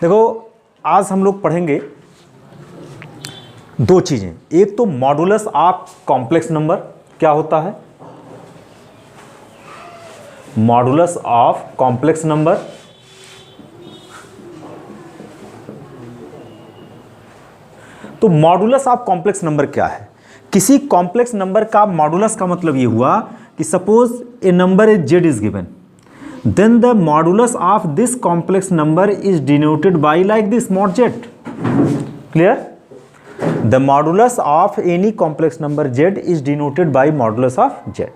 देखो आज हम लोग पढ़ेंगे दो चीजें, एक तो मॉडुलस ऑफ कॉम्प्लेक्स नंबर क्या होता है, मॉडुलस ऑफ कॉम्प्लेक्स नंबर, तो मॉडुलस ऑफ कॉम्प्लेक्स नंबर क्या है। किसी कॉम्प्लेक्स नंबर का मॉडुलस का मतलब ये हुआ कि suppose A number is Z is given, then the modulus of this complex number is denoted by like this mod z. Clear? The modulus of any complex number z is denoted by modulus of z.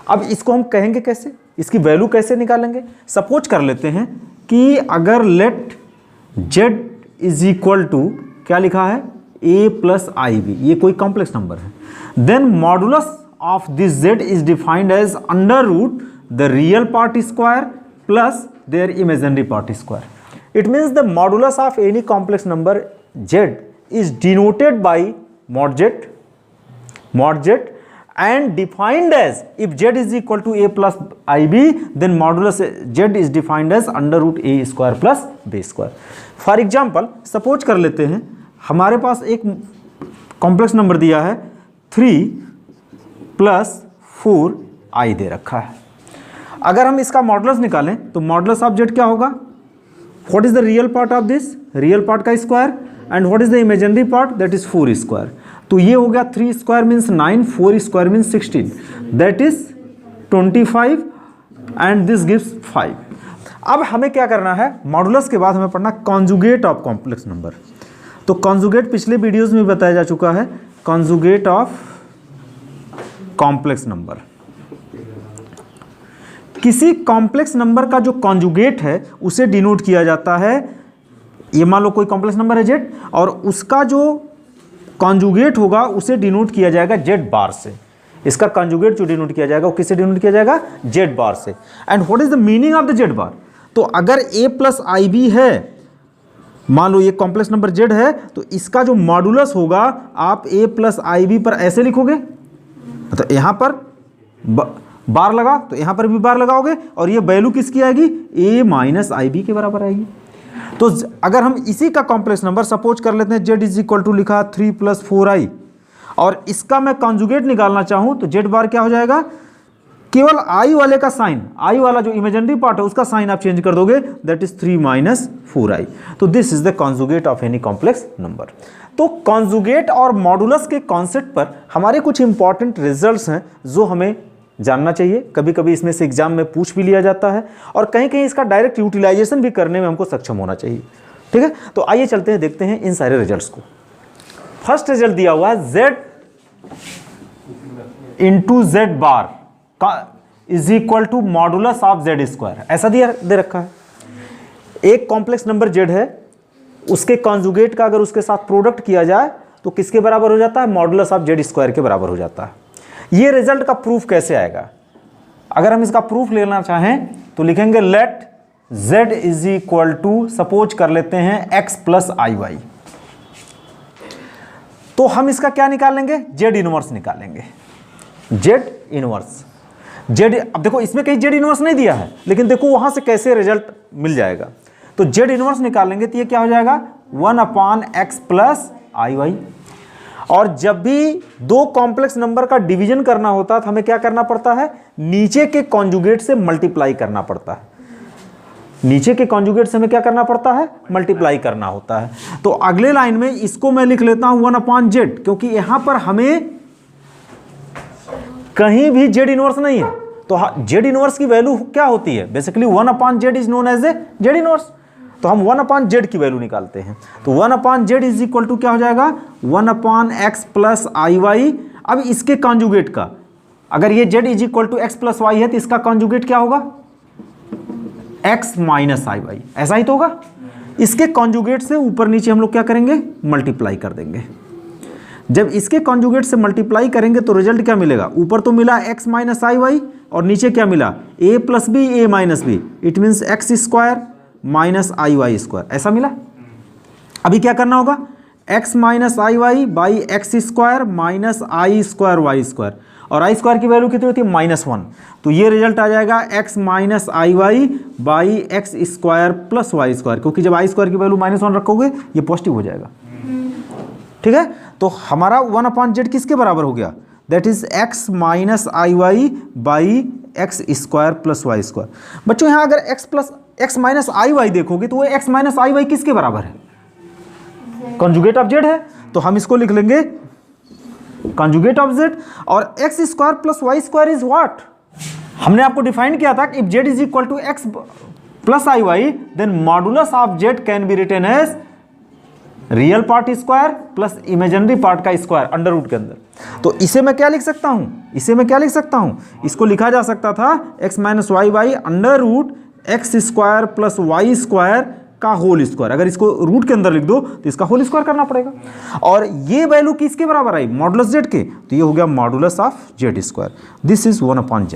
अब इसको हम कहेंगे कैसे, इसकी value कैसे निकालेंगे। Suppose कर लेते हैं कि अगर let z is equal to क्या लिखा है a प्लस आई बी, ये कोई कॉम्प्लेक्स नंबर है, then modulus of this z is defined as under root the real part square plus their imaginary part square. It means the modulus of any complex number z is denoted by mod z and defined as, if z is equal to a plus ib, then modulus z is defined as under root a square plus b square. For example, suppose कर लेते हैं हमारे पास एक complex number दिया है 3 plus 4i दे रखा है। अगर हम इसका मॉडुलस निकालें तो मॉडुलस ऑफ जेड क्या होगा, what is the real part of this, real part का square, and what is the imaginary part, that is 4 square. तो ये हो गया 3 square means 9, 4 square means 16, that is 25 and this gives 5। अब हमें क्या करना है, मॉडुलस के बाद हमें पढ़ना कॉन्जुगेट ऑफ कॉम्प्लेक्स नंबर। तो कॉन्जुगेट पिछले वीडियोज में बताया जा चुका है, कॉन्जुगेट ऑफ कॉम्प्लेक्स नंबर। किसी कॉम्प्लेक्स नंबर का जो कॉन्जुगेट है उसे डिनोट किया जाता है, ये मान लो कोई कॉम्प्लेक्स नंबर है जेड और उसका जो कॉन्जुगेट होगा उसे डिनोट किया जाएगा जेड बार से। इसका कॉन्जुगेट जो डिनोट किया जाएगा वो किससे डिनोट किया जाएगा, जेड बार से। And what is the meaning of the Z bar, तो अगर ए प्लस आई बी है, मान लो ये कॉम्प्लेक्स नंबर जेड है, तो इसका जो मॉडुलस होगा आप ए प्लस आई बी पर ऐसे लिखोगे, मतलब यहां पर बार लगा तो यहां पर भी बार लगाओगे और ये वैल्यू किसकी आएगी, a माइनस आई बी के बराबर आएगी। तो अगर हम इसी का कॉम्प्लेक्स नंबर सपोज कर लेते हैं z इज इक्वल टू लिखा 3 प्लस 4i और इसका मैं कॉन्जुगेट निकालना चाहूं तो z बार क्या हो जाएगा, केवल i वाले का साइन, i वाला जो इमेजिनरी पार्ट है उसका साइन आप चेंज कर दोगे, दैट इज 3 माइनस 4i। तो this is the conjugate of any complex number. तो कॉन्जुगेट और मॉडुलस के कॉन्सेप्ट पर हमारे कुछ इंपॉर्टेंट रिजल्ट्स हैं जो हमें जानना चाहिए। कभी कभी इसमें से एग्जाम में पूछ भी लिया जाता है और कहीं कहीं इसका डायरेक्ट यूटिलाइजेशन भी करने में हमको सक्षम होना चाहिए। ठीक है, तो आइए चलते हैं, देखते हैं इन सारे रिजल्ट्स को। फर्स्ट रिजल्ट दिया हुआ है z इंटू जेड बार का is equal to modulus of Z square, ऐसा दे रखा है। एक कॉम्प्लेक्स नंबर z है, उसके कॉन्जुगेट का अगर उसके साथ प्रोडक्ट किया जाए तो किसके बराबर हो जाता है, मॉडुलस ऑफ जेड स्क्वायर के बराबर हो जाता है। ये रिजल्ट का प्रूफ कैसे आएगा, अगर हम इसका प्रूफ लेना चाहें तो लिखेंगे let z is equal to, suppose कर लेते हैं x प्लस आई वाई। तो हम इसका क्या निकालेंगे, z इनवर्स निकालेंगे, z इनवर्स। z, अब देखो इसमें कहीं z इनवर्स नहीं दिया है, लेकिन देखो वहां से कैसे रिजल्ट मिल जाएगा। तो z इनवर्स निकालेंगे तो ये क्या हो जाएगा 1/x प्लस आई वाई। और जब भी दो कॉम्प्लेक्स नंबर का डिवीजन करना होता है तो हमें क्या करना पड़ता है, नीचे के कॉन्जुगेट से मल्टीप्लाई करना पड़ता है। नीचे के कॉन्जुगेट से हमें क्या करना पड़ता है, मल्टीप्लाई करना होता है। तो अगले लाइन में इसको मैं लिख लेता हूं 1/z, क्योंकि यहां पर हमें कहीं भी z इनवर्स नहीं है। तो z इनवर्स की वैल्यू क्या होती है, basically 1/z is known as a z inverse. तो हम 1/z की वैल्यू निकालते हैं, तो 1/z इज इक्वल टू क्या हो जाएगा 1/x प्लस आई वाई। अब इसके कॉन्जुगेट का, अगर ये z is equal to x plus Y है तो इसका कॉन्जुगेट क्या होगा, x माइनस आई वाई, ऐसा ही तो होगा। इसके कॉन्जुगेट से ऊपर नीचे हम लोग क्या करेंगे, मल्टीप्लाई कर देंगे। जब इसके कॉन्जुगेट से मल्टीप्लाई करेंगे तो रिजल्ट क्या मिलेगा, ऊपर तो मिला x माइनस आई वाई और नीचे क्या मिला a plus B a minus B, it means x square minus I Y square, ऐसा मिला। अभी क्या करना होगा, x minus I Y by X square minus I square Y square, और आई स्क्वायर की वैल्यू कितनी होती है -1, तो ये रिजल्ट आ जाएगा x minus I Y by X square plus Y square, क्योंकि जब आई स्क्वायर की वैल्यू -1 रखोगे ये पॉजिटिव हो जाएगा। ठीक है, तो हमारा 1/z किसके बराबर हो गया, that is x minus I Y by X square plus Y square. बच्चों यहाँ अगर x माइनस आई वाई देखोगे तो वो x माइनस आई वाई किसके बराबर है, कॉन्जुगेट ऑफ z है, तो हम इसको लिख लेंगे कॉन्जुगेट ऑफ z। और X square plus Y square is what, हमने आपको डिफाइन किया था कि if z is equal to x plus I Y then modulus of z can be written as real part square plus imaginary part का square under root के अंदर। तो इसे मैं क्या लिख सकता हूं, इसे मैं क्या लिख सकता हूं, इसको लिखा जा सकता था x minus Y by under root x square plus Y square का होल स्क्वायर। अगर इसको रूट के अंदर लिख दो तो इसका होल स्क्वायर करना पड़ेगा, और ये वैल्यू किसके बराबर आई, मॉडुलस z के, तो ये हो गया modulus of z square, this is 1/z।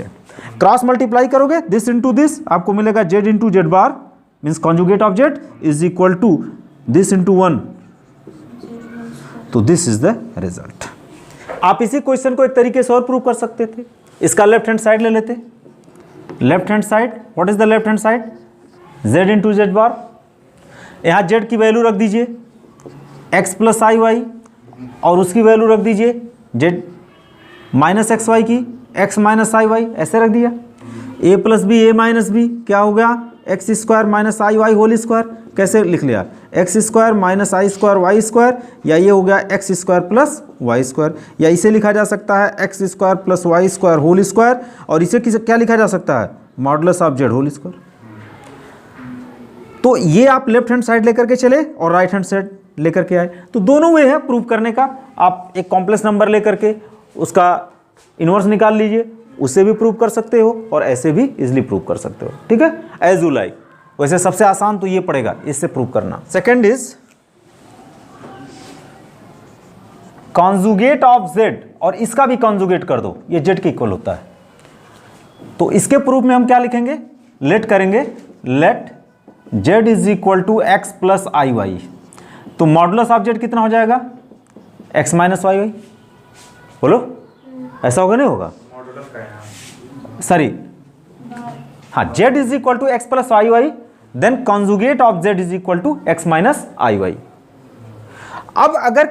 Cross multiply करोगे दिस इंटू दिस, आपको मिलेगा z into Z bar means conjugate of z is equal to this into 1, तो दिस इज द रिजल्ट। आप इसी क्वेश्चन को एक तरीके से और प्रूव कर सकते थे, इसका लेफ्ट हैंड साइड ले लेते, left hand side, what is the left hand side, z into Z bar, यहाँ z की वैल्यू रख दीजिए x प्लस आई वाई और उसकी वैल्यू रख दीजिए z माइनस एक्स वाई की, x माइनस आई वाई ऐसे रख दिया, a plus B A minus B क्या हो गया एक्स स्क्वायर माइनस आई वाई होल स्क्वायर, कैसे लिख लिया X square minus I square Y square, या ये हो गया X square plus Y square, या इसे लिखा जा सकता है X square plus Y square whole square, और इसे क्या लिखा जा सकता है modulus of Z whole square. तो ये आप लेफ्ट हैंड साइड लेकर के चले और राइट हैंड साइड लेकर के आए, तो दोनों वे है प्रूव करने का। आप एक कॉम्प्लेक्स नंबर लेकर के उसका इनवर्स निकाल लीजिए, उससे भी प्रूव कर सकते हो और ऐसे भी इजिली प्रूव कर सकते हो। ठीक है, एज यू लाइक। वैसे सबसे आसान तो ये पड़ेगा इससे प्रूव करना। Second is conjugate of z, और इसका भी कॉन्जुगेट कर दो, ये z के इक्वल होता है। तो इसके प्रूफ में हम क्या लिखेंगे, लेट करेंगे, let z is equal to x plus I Y, तो मॉडुलस ऑफ z कितना हो जाएगा x माइनस वाई वाई, बोलो ऐसा होगा नहीं होगा, सॉरी हाँ, z is equal to x plus I Y then conjugate of z is equal to X minus I Y. अब अगर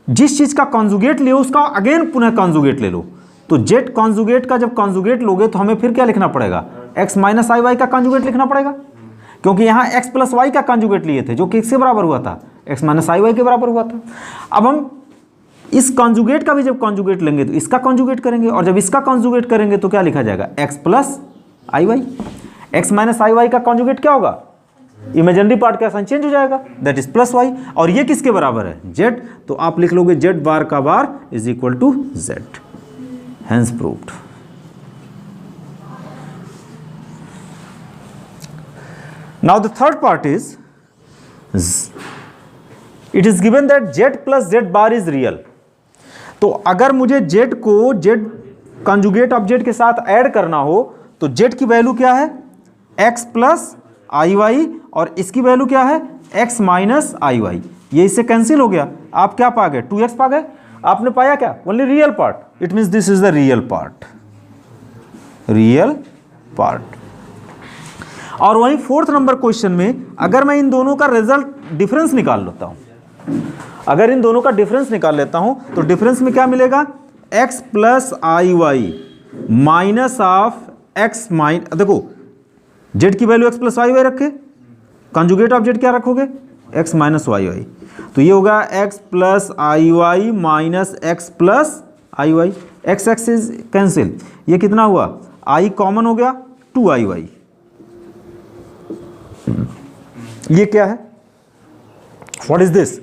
जिस चीज का कॉन्जुगेट लियो उसका अगेन पुनः कॉन्जुगेट ले लो, तो z कॉन्जुगेट का जब कॉन्जुगेट लोगे तो हमें फिर क्या लिखना पड़ेगा, x माइनस आई वाई का कॉन्जुगेट लिखना पड़ेगा, क्योंकि यहाँ x प्लस वाई का कॉन्जुगेट लिए थे जो कि किसके बराबर हुआ था, x माइनस आई वाई के बराबर हुआ था। अब हम इस कॉन्जुगेट का भी जब कॉन्जुगेट लेंगे तो इसका कॉन्जुगेट करेंगे, और जब इसका कॉन्जुगेट करेंगे तो क्या लिखा जाएगा x प्लस आई वाई, एक्स माइनस आई वाई का कॉन्जुगेट क्या होगा, इमेजिनरी पार्ट का साइन चेंज हो जाएगा, दैट इज प्लस वाई, और ये किसके बराबर है z, तो आप लिख लोगे z बार का bar is equal to z, hence proved. Now the third part is it is given that z plus z bar is real. तो अगर मुझे z को z कॉन्जुगेट ऑफ z के साथ ऐड करना हो तो z की वैल्यू क्या है x प्लस आई वाई, और इसकी वैल्यू क्या है x माइनस आई वाई, ये इससे कैंसिल हो गया, आप क्या पा गए 2x पा गए, आपने पाया क्या only real part, it means this is the real part, real part. और वहीं फोर्थ नंबर क्वेश्चन में अगर मैं इन दोनों का रिजल्ट डिफरेंस निकाल लेता हूं, अगर इन दोनों का डिफरेंस निकाल लेता हूं तो डिफरेंस में क्या मिलेगा x plus I Y minus of x माइन, देखो z की वैल्यू x प्लस आई वाई रखे, कॉन्जुगेट ऑफ z क्या रखोगे x माइनस वाई वाई, तो ये होगा x plus I Y minus X plus I Y, X X is cancel, ये कितना हुआ i कॉमन हो गया 2i वाई, ये क्या है what is this,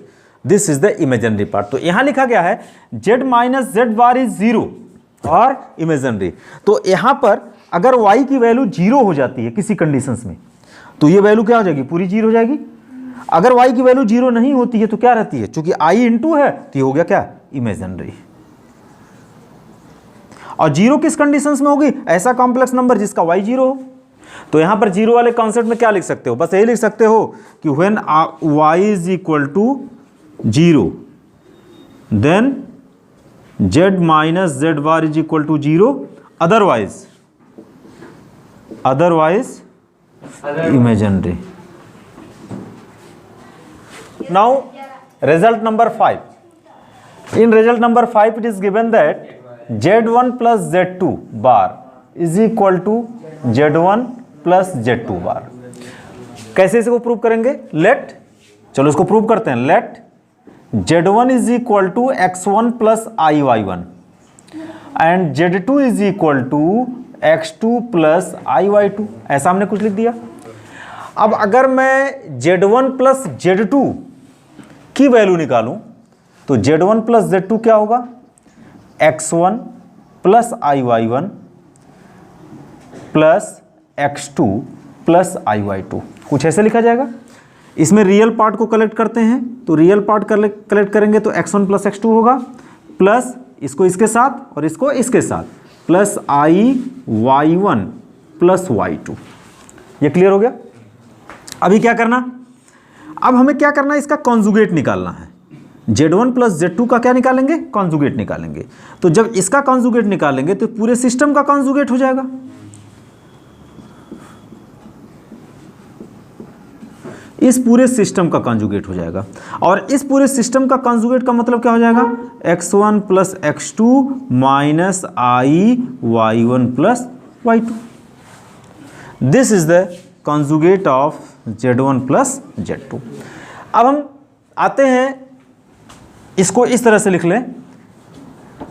this is the imaginary part. तो यहां लिखा गया है z minus Z bar is 0 और इमेजिनरी, तो यहां पर अगर y की वैल्यू 0 हो जाती है किसी कंडीशंस में तो ये वैल्यू क्या हो जाएगी, पूरी 0 हो जाएगी। अगर y की वैल्यू 0 नहीं होती है तो क्या रहती है, चूंकि i इंटू है तो ये हो गया क्या इमेजिनरी। और 0 किस कंडीशंस में होगी, ऐसा कॉम्प्लेक्स नंबर जिसका y 0 हो। तो यहां पर 0 वाले कॉन्सेप्ट में क्या लिख सकते हो, बस यही लिख सकते हो कि when y is equal to 0 देन z minus Z bar is equal to 0, otherwise imaginary. Now result number 5. In result number 5 it is given that z1 plus z2 bar is equal to z1 plus z2 bar. कैसे इसको prove करेंगे? Late, चलो इसको prove करते हैं. Let z1 is equal to x1 plus iy1 and z2 is equal to x2 plus iy2. ऐसा हमने कुछ लिख दिया. अब अगर मैं z1 प्लस z2 की वैल्यू निकालूं तो z1 प्लस z2 क्या होगा? x1 plus iy1 plus x2 plus iy2. कुछ ऐसे लिखा जाएगा. इसमें रियल पार्ट को कलेक्ट करते हैं तो रियल पार्ट कलेक्ट करेंगे तो x1 प्लस x2 होगा, प्लस इसको इसके साथ और इसको इसके साथ, प्लस iy1 प्लस y2. ये क्लियर हो गया. अभी क्या करना? अब हमें क्या करना है? इसका कॉन्जुगेट निकालना है. z1 प्लस z2 का क्या निकालेंगे? कॉन्जुगेट निकालेंगे. तो जब इसका कॉन्जुगेट निकालेंगे तो पूरे सिस्टम का कॉन्जुगेट हो जाएगा. इस पूरे सिस्टम का कॉन्जुगेट हो जाएगा. और इस पूरे सिस्टम का कॉन्जुगेट का मतलब क्या हो जाएगा? x1 plus x2 minus iy1 plus y2. This is the conjugate of z1 plus z2. अब हम आते हैं, इसको इस तरह से लिख लें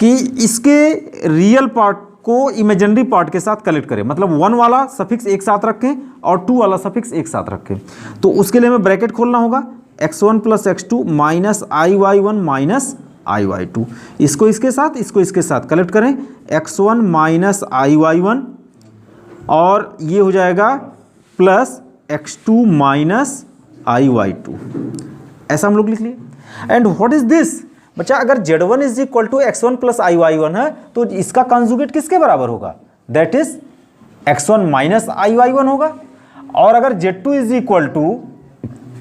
कि इसके रियल पार्ट को इमेजिनरी पार्ट के साथ कलेक्ट करें. मतलब 1 वाला सफिक्स एक साथ रखें और 2 वाला सफिक्स एक साथ रखें. तो उसके लिए हमें ब्रैकेट खोलना होगा. x1 plus x2 minus iy1 minus iy2. इसको इसके साथ कलेक्ट करें. x1 माइनस iy1 और ये हो जाएगा प्लस x2 माइनस iy2. ऐसा हम लोग लिख लिए. And what is this? बच्चा, अगर z1 is equal to x1 plus iy1 है तो इसका कॉन्जुगेट किसके बराबर होगा? That is x1 minus iy1 होगा. और अगर z2 is equal to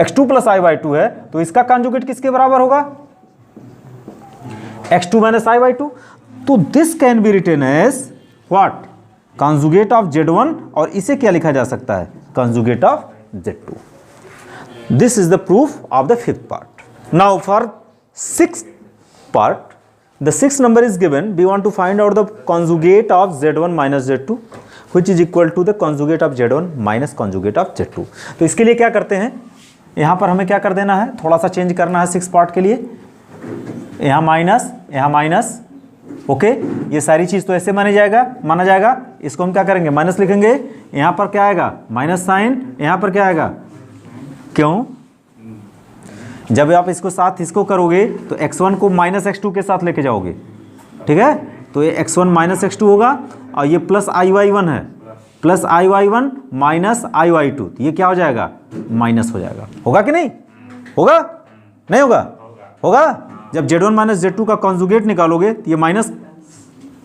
x2 plus iy2 है तो इसका कॉन्जुगेट किसके बराबर होगा? x2 minus iy2. तो this can be written as what? Conjugate of z1. और इसे क्या लिखा जा सकता है? Conjugate of z2. This is the proof of the fifth part. Now for sixth part, the sixth number is given. We want to find out the conjugate of z1 minus z2 which is equal to the conjugate of z1 minus conjugate of z2. तो इसके लिए क्या करते हैं? यहाँ पर हमें क्या कर देना है? थोड़ा सा चेंज करना है सिक्स पार्ट के लिए. यहाँ माइनस, ओके. ये सारी चीज़ तो ऐसे माना जाएगा. इसको हम क्या करेंगे? माइनस लिखेंगे. यहाँ पर क्या आएगा? Minus sign. यहाँ पर क्या आएगा? क्यों? जब आप इसको साथ इसको करोगे तो x1 को माइनस x2 के साथ लेके जाओगे. ठीक है. तो ये x1 माइनस x2 होगा और ये प्लस iy1 है. Plus iy1 minus iy2. तो ये क्या हो जाएगा? माइनस हो जाएगा. होगा कि नहीं? होगा? नहीं होगा? होगा. जब z1 माइनस z2 का कॉन्जुगेट निकालोगे तो ये माइनस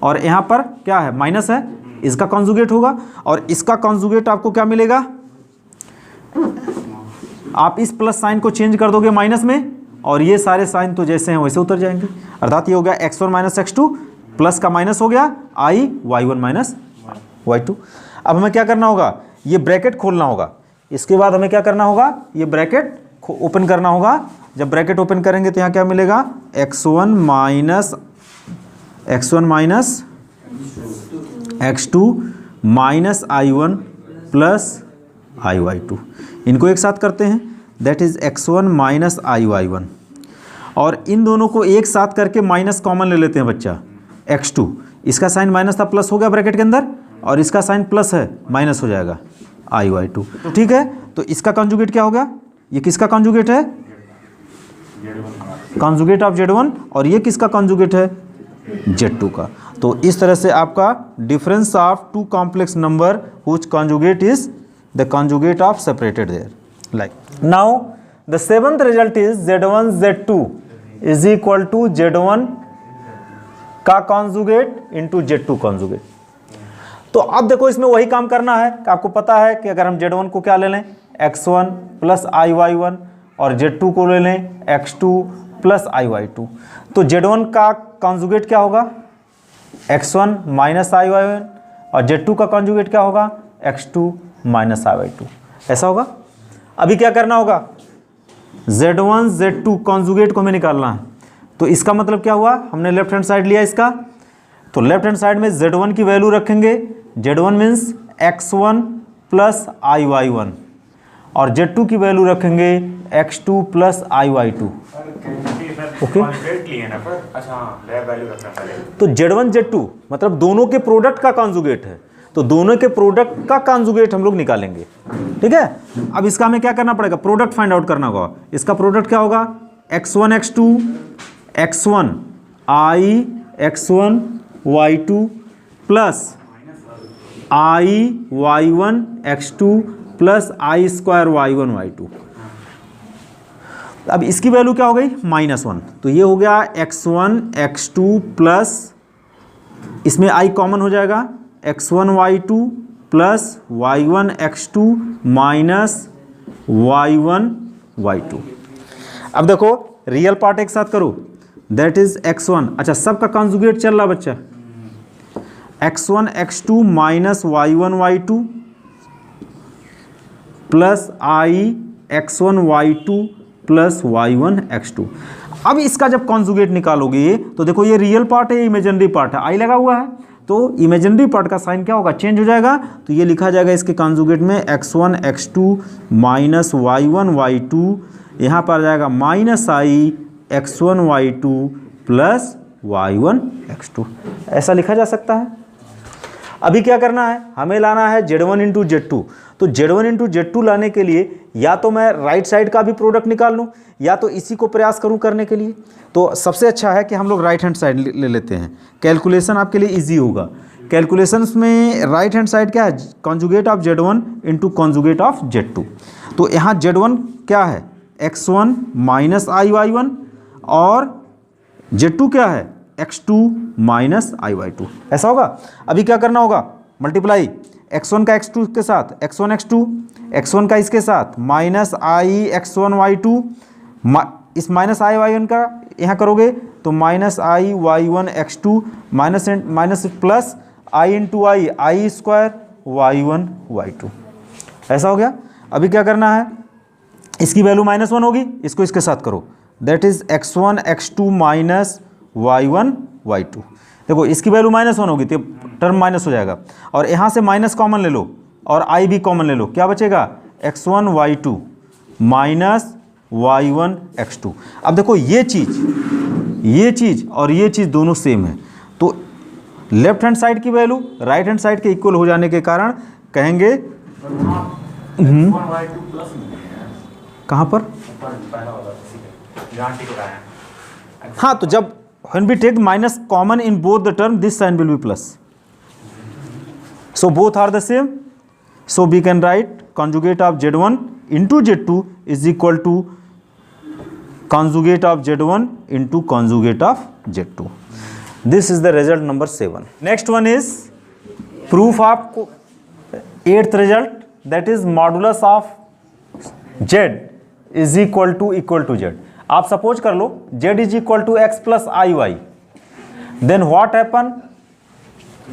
और यहाँ पर क्या है? माइनस है. इसका कॉन्जुगेट होगा और इसका कॉन्जुगेट आपको क्या मिलेगा? आप इस प्लस साइन को चेंज कर दोगे माइनस में और ये सारे साइन तो जैसे हैं वैसे उतर जाएंगे. अर्थात ये हो गया x1 माइनस x2 प्लस का माइनस हो गया iy1 माइनस y2. अब हमें क्या करना होगा? ये ब्रैकेट खोलना होगा. इसके बाद हमें क्या करना होगा? ये ब्रैकेट ओपन करना होगा. जब ब्रैकेट ओपन करेंगे तो यहाँ क्या मिलेगा? x1 minus x2 minus i1 plus iy2. इनको एक साथ करते हैं. That is x1 minus iy1 और इन दोनों को एक साथ करके माइनस कॉमन ले लेते हैं बच्चा. x2 इसका साइन माइनस था, प्लस हो गया ब्रैकेट के अंदर और इसका साइन प्लस है, माइनस हो जाएगा iy2. तो ठीक है. तो इसका कॉन्जुगेट क्या हो गया? ये किसका कॉन्जुगेट है? Conjugate of z1. और ये किसका कॉन्जुगेट है? z2 का. तो इस तरह से आपका difference of two complex number which conjugate is the conjugate of separated there. Like now the seventh result is z1 z2 is equal to z1 का conjugate into z2 conjugate. तो अब देखो इसमें वही काम करना है कि आपको पता है कि अगर हम z1 को क्या ले लें? x1 प्लस iy1 और z2 को ले लें x2 प्लस IY2। तो Z1 का कॉन्जुगेट क्या होगा, X1 माइनस IY1, और Z2 का कॉन्जुगेट क्या होगा, X2 माइनस IY2। ऐसा होगा। अभी क्या करना होगा, Z1 Z2 कॉन्जुगेट को हमें निकालना है। तो इसका मतलब क्या हुआ, हमने लेफ्ट हैंड साइड लिया इसका, तो लेफ्ट हैंड साइड में Z1 की वैल्यू रखेंगे। Z1 means X1 plus IY1, और Z2 की वैल्यू रखेंगे X2 प्लस IY2। ओके, तो Z1 Z2 मतलब दोनों के प्रोडक्ट का कॉन्जुगेट है, तो दोनों के प्रोडक्ट का कॉन्जुगेट हम लोग निकालेंगे। ठीक है, अब इसका हमें क्या करना पड़ेगा, प्रोडक्ट फाइंड आउट करना होगा। इसका प्रोडक्ट क्या होगा, X1 X2 X1 I X1 Y2 plus I Y1 X2 plus I square Y1 Y2। अब इसकी वैल्यू क्या हो गई, -1। तो ये हो गया X1 X2 प्लस, इसमें I कॉमन हो जाएगा, X1 Y2 plus Y1 X2 minus Y1 Y2। अब देखो रियल पार्ट एक साथ करो, दैट इज X1, अच्छा सबका कॉन्जुगेट चल रहा बच्चा, X1 X2 minus Y1 Y2 plus I X1 Y2 plus Y1 X2। अब इसका जब कॉन्जुगेट निकालोगे तो देखो ये रियल पार्ट है, इमेजिनरी पार्ट है, I लगा हुआ है, तो इमेजिनरी पार्ट का साइन क्या होगा, चेंज हो जाएगा। तो ये लिखा जाएगा इसके कॉन्जुगेट में X1 X2 minus Y1 Y2, यहाँ पर आ जाएगा minus I X1 Y2 plus Y1 X2, ऐसा लिखा जा सकता है। अभी क्या करना है, हमें लाना है Z1 इंटू Z2। तो Z1 इंटू Z2 लाने के लिए या तो मैं राइट साइड का भी प्रोडक्ट निकाल लूँ, या तो इसी को प्रयास करूँ करने के लिए। तो सबसे अच्छा है कि हम लोग राइट हैंड साइड ले लेते हैं, कैलकुलेशन आपके लिए इजी होगा। कैलकुलेशंस में राइट हैंड साइड क्या है, conjugate of Z1 into conjugate of Z2। तो यहाँ Z1 क्या है, X1 माइनस IY1, और Z2 क्या है, X2 माइनस IY2। ऐसा होगा। अभी क्या करना होगा, मल्टीप्लाई X1 का X2 के साथ X1 X2, X1 का इसके साथ माइनस I X1 Y2, इस माइनस I Y1 का यहाँ करोगे तो minus I Y1 X2 minus plus I into I square Y1 Y2। ऐसा हो गया। अभी क्या करना है, इसकी वैल्यू -1 होगी, इसको इसके साथ करो, that is X1 X2 minus Y1 Y2। देखो इसकी वैल्यू -1 होगी तो टर्म माइनस हो जाएगा, और यहाँ से माइनस कॉमन ले लो और I भी कॉमन ले लो, क्या बचेगा, X1 Y2 minus Y1 X2। अब देखो ये चीज़ और ये चीज़ दोनों सेम है, तो लेफ्ट हैंड साइड की वैल्यू राइट हैंड साइड के इक्वल हो जाने के कारण कहेंगे कहाँ पर, हाँ, तो जब when we take minus common in both the term, this sign will be plus. So both are the same. So we can write conjugate of Z1 into Z2 is equal to conjugate of Z1 into conjugate of Z2. This is the result number 7. Next one is proof of 8th result, that is modulus of Z is equal to Z. आप suppose कर लो Z is equal to X plus IY, then what happen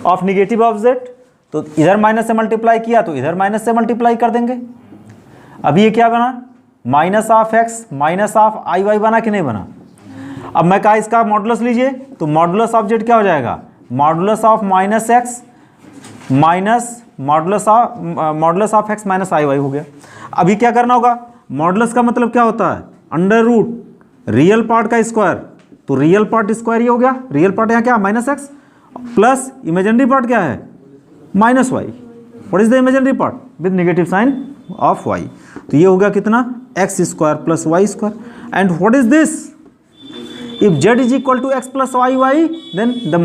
of negative of Z, तो इधर minus से multiply किया तो इधर minus से मल्टीप्लाई कर देंगे। अभी ये क्या बना, minus of X minus of IY बना कि नहीं बना। अब मैं कहा इसका मॉडुलस लीजिए, तो मॉडुलस ऑफ Z क्या हो जाएगा, modulus of minus X minus modulus of X minus IY हो गया। अभी क्या करना होगा, मॉडुलस का मतलब क्या होता है, अंडर रूट रियल पार्ट का स्क्वायर, तो रियल पार्ट स्क्वायर ये हो गया, रियल पार्ट यहाँ क्या -x प्लस इमेजिनरी पार्ट क्या है -y। What is the imaginary part, with negative sign of y। तो ये हो गया कितना, x square plus y square. And what is this, if z is equal to x plus y, then the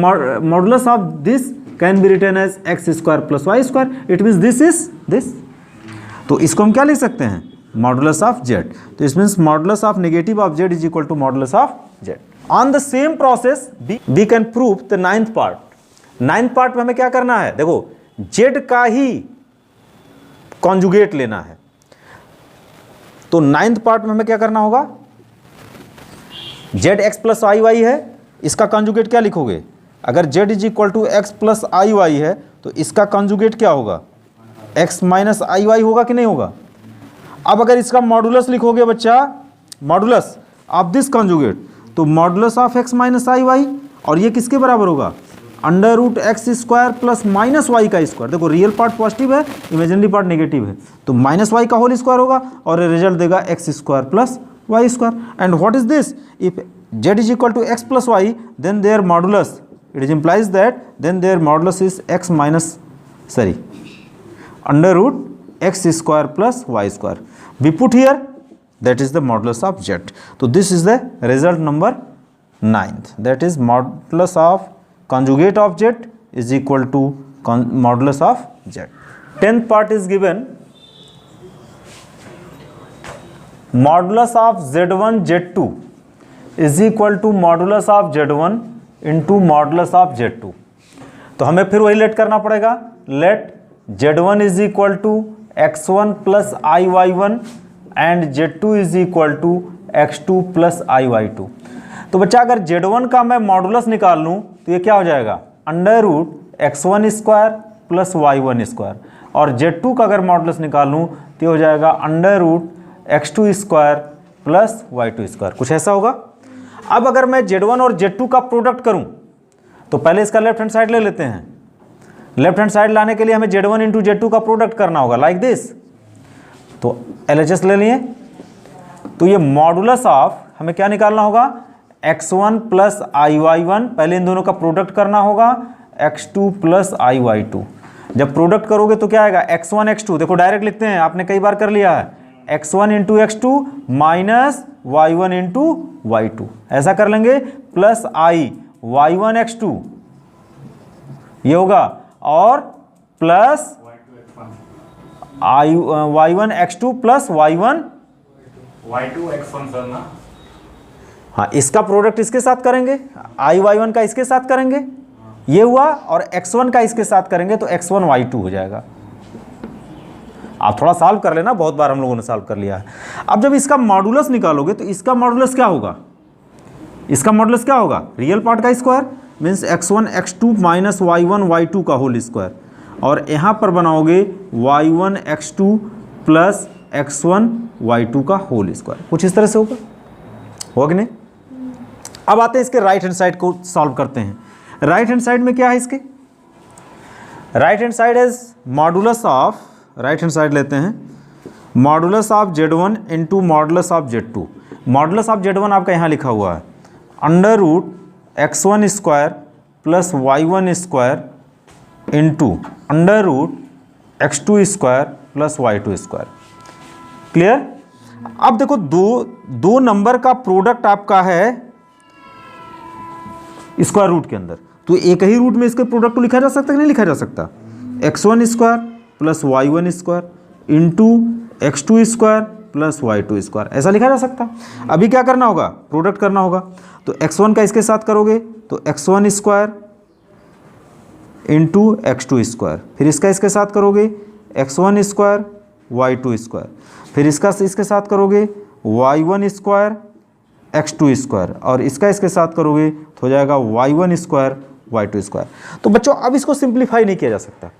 modulus of this can be written as x square plus y square, it means this is this. तो इसको हम क्या लिख सकते हैं, modulus of Z। तो इस means modulus of negative of Z is equal to modulus of Z। On the same process we can prove the 9th part. 9th part में हमें क्या करना है, देखो Z का ही कॉन्जुगेट लेना है। तो 9th पार्ट में हमें क्या करना होगा, जेड एक्स प्लस आई वाई है, इसका कॉन्जुगेट क्या लिखोगे? अगर z is equal to x plus I y है तो इसका कॉन्जुगेट क्या होगा? एक्स माइनस आई वाई होगा कि नहीं होगा? अब अगर इसका मॉडुलस लिखोगे बच्चा, मॉडुलस ऑफ दिस कॉन्जुगेट, तो modulus of x minus I y, और ये किसके बराबर होगा? Under root x square plus minus y का स्क्वायर। देखो रियल पार्ट पॉजिटिव है, इमेजिनरी पार्ट नेगेटिव है, तो माइनस वाई का होल स्क्वायर होगा और रिजल्ट देगा x square plus Y square. And what is this? If z is equal to x plus y, then there modulus, it is implies that then their modulus is x minus under root x square plus y square. We put here that is the modulus of z. So this is the result number 9th, that is modulus of conjugate of z is equal to modulus of z. 10th part is given, modulus of z1 z2 is equal to modulus of z1 into modulus of Z2। तो हमें फिर वही let करना पड़ेगा, let Z1 is equal to x1 plus I y one and Z2 is equal to x2 plus I y two. तो बच्चा अगर Z1 का मैं मॉडुलस निकाल लूँ तो ये क्या हो जाएगा? Under root x1 square plus y1 square, और Z2 का अगर मॉडुलस निकाल लूँ तो ये हो जाएगा under root x2 square plus y2 square, कुछ ऐसा होगा। अब अगर मैं Z1 और Z2 का प्रोडक्ट करूं तो पहले इसका लेफ्ट हैंड साइड ले लेते हैं। लेफ्ट हैंड साइड लाने के लिए हमें Z1 इंटू Z2 का प्रोडक्ट करना होगा, लाइक दिस। तो LHS ले लिए, तो ये मॉडुलस ऑफ हमें क्या निकालना होगा? x1 प्लस आई वाई वन, पहले इन दोनों का प्रोडक्ट करना होगा, x2 प्लस आई वाई टू। जब प्रोडक्ट करोगे तो क्या आएगा? x1 x2, देखो डायरेक्ट लिखते हैं, आपने कई बार कर लिया है, x1 into x2 minus y1 into y2, ऐसा कर लेंगे, प्लस आई y1 x2 ये होगा, और प्लस आई y1 x2 plus y1 y2 x1 sir ना। हाँ, इसका प्रोडक्ट इसके साथ करेंगे, आई y1 का इसके साथ करेंगे, ये हुआ, और x1 का इसके साथ करेंगे तो x1 y2 हो जाएगा। आप थोड़ा सॉल्व कर लेना, बहुत बार हम लोगों ने सॉल्व कर लिया है। अब जब इसका मॉडुलस निकालोगे तो इसका मॉडुलस क्या होगा? इसका मॉडुलस क्या होगा? रियल पार्ट का square, means x1 x2 minus y1 y2 का होल स्क्वायर, और यहाँ पर बनाओगे y1 x2 plus x1 y2 का होल स्क्वायर, कुछ इस तरह से होगा कि नहीं? अब आते हैं इसके राइट हैंड साइड को सॉल्व करते हैं। राइट हैंड साइड में क्या है इसके? Right hand side is modulus of, right hand side लेते हैं, modulus of Z1 into modulus of Z2। Modulus of Z1 आपका यहाँ लिखा हुआ है, under root x1 square plus y1 square into under root x2 square plus y2 square. Clear? अब देखो दो नंबर का प्रोडक्ट आपका है स्क्वायर रूट के अंदर, तो एक ही रूट में इसके प्रोडक्ट को लिखा जा सकता है कि नहीं लिखा जा सकता? x1 square plus y1 square into x2 square plus y2 square, ऐसा लिखा जा सकता। अभी क्या करना होगा? प्रोडक्ट करना होगा, तो x1 का इसके साथ करोगे तो x1 square into x2 square, फिर इसका इसके साथ करोगे x1 स्क्वायर y2 स्क्वायर, फिर इसका इसके साथ करोगे y1 स्क्वायर x2 स्क्वायर, और इसका इसके साथ करोगे तो हो जाएगा y1 स्क्वायर y2 स्क्वायर। तो बच्चों अब इसको सिंप्लीफाई नहीं किया जा सकता।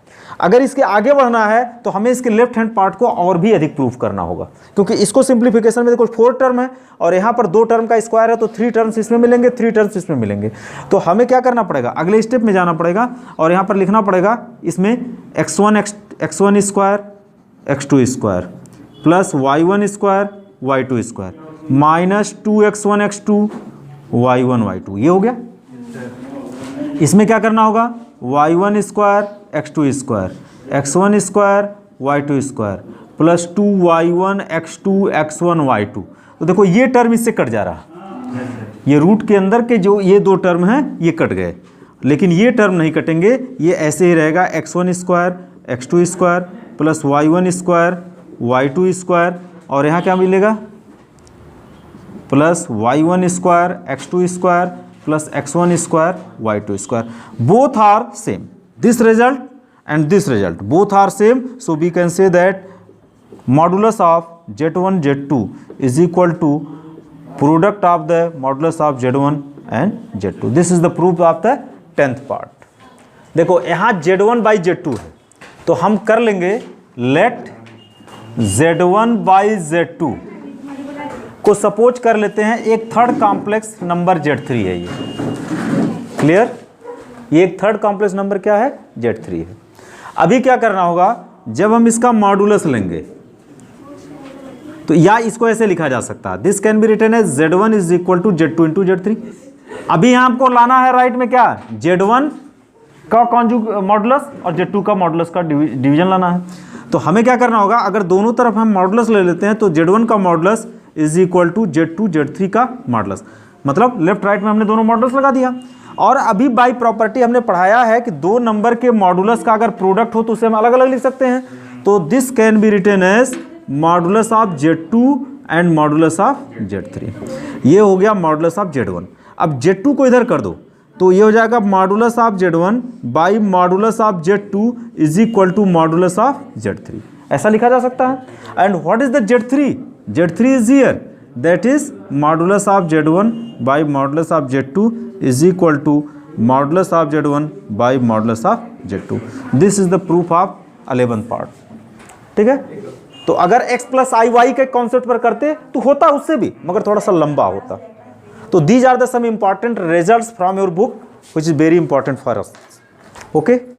अगर इसके आगे बढ़ना है तो हमें इसके लेफ्ट हैंड पार्ट को और भी अधिक प्रूफ करना होगा, क्योंकि इसको सिंप्लीफिकेशन में देखो 4 टर्म है और यहाँ पर 2 टर्म का स्क्वायर है, तो 3 टर्म्स इसमें मिलेंगे, 3 टर्म्स इसमें मिलेंगे। तो हमें क्या करना पड़ेगा? अगले स्टेप में जाना पड़ेगा और यहाँ पर लिखना पड़ेगा इसमें x1 square x2 square plus y1 square y2 square minus 2x1 x2 y1 y2, ये हो गया। इसमें क्या करना होगा? y1 square x2 square x1 square y2 square plus 2y1 x2 x1 y2। तो देखो ये टर्म इससे कट जा रहा, ये रूट के अंदर के जो ये 2 टर्म हैं ये कट गए, लेकिन ये टर्म नहीं कटेंगे, ये ऐसे ही रहेगा x1 square x2 square plus y1 square y2 square, और यहाँ क्या मिलेगा? Plus y1 square x2 square plus x1 square y2 square, both are same, this result and this result both are same, so we can say that modulus of z1 z2 is equal to product of the modulus of Z1 and Z2। This is the proof of the 10th part. देखो यहाँ Z1 by Z2 है, तो हम कर लेंगे late Z1 by Z2 को suppose कर लेते हैं एक थर्ड कॉम्प्लेक्स नंबर Z3 है। ये क्लियर, ये एक थर्ड कॉम्प्लेक्स नंबर क्या है, Z3 है। अभी क्या करना होगा, जब हम इसका मॉडुलस लेंगे तो या इसको ऐसे लिखा जा सकता है, this can be written as Z1 is equal to Z2 into Z3। अभी यहाँ आपको लाना है राइट में क्या, Z1 का कॉन्जुग मॉडुलस और Z2 का मॉडुलस का डिवीजन लाना है। तो हमें क्या करना होगा, अगर दोनों तरफ हम मॉडुलस ले लेते हैं तो Z1 का modulus is equal to Z2 Z3 का मॉडुलस, मतलब लेफ्ट राइट में हमने दोनों मॉडुलस लगा दिया। और अभी बाई प्रॉपर्टी हमने पढ़ाया है कि दो नंबर के मॉडुलस का अगर प्रोडक्ट हो तो उसे हम अलग अलग लिख सकते हैं। तो this can be written as modulus of Z2 and modulus of Z3। ये हो गया मॉडुलस ऑफ Z1। अब Z2 को इधर कर दो तो ये हो जाएगा modulus of Z1 by modulus of Z2 is equal to modulus of Z3, ऐसा लिखा जा सकता है। And what is the Z3? Z3 is here, that is modulus of Z1 by modulus of Z2 is equal to modulus of Z1 by modulus of Z2। This is the proof of 11th part. ठीक है, तो अगर x plus आई y के concept पर करते तो होता उससे भी, मगर थोड़ा सा लंबा होता। तो these are the some important results from your book which is very important for us. Okay.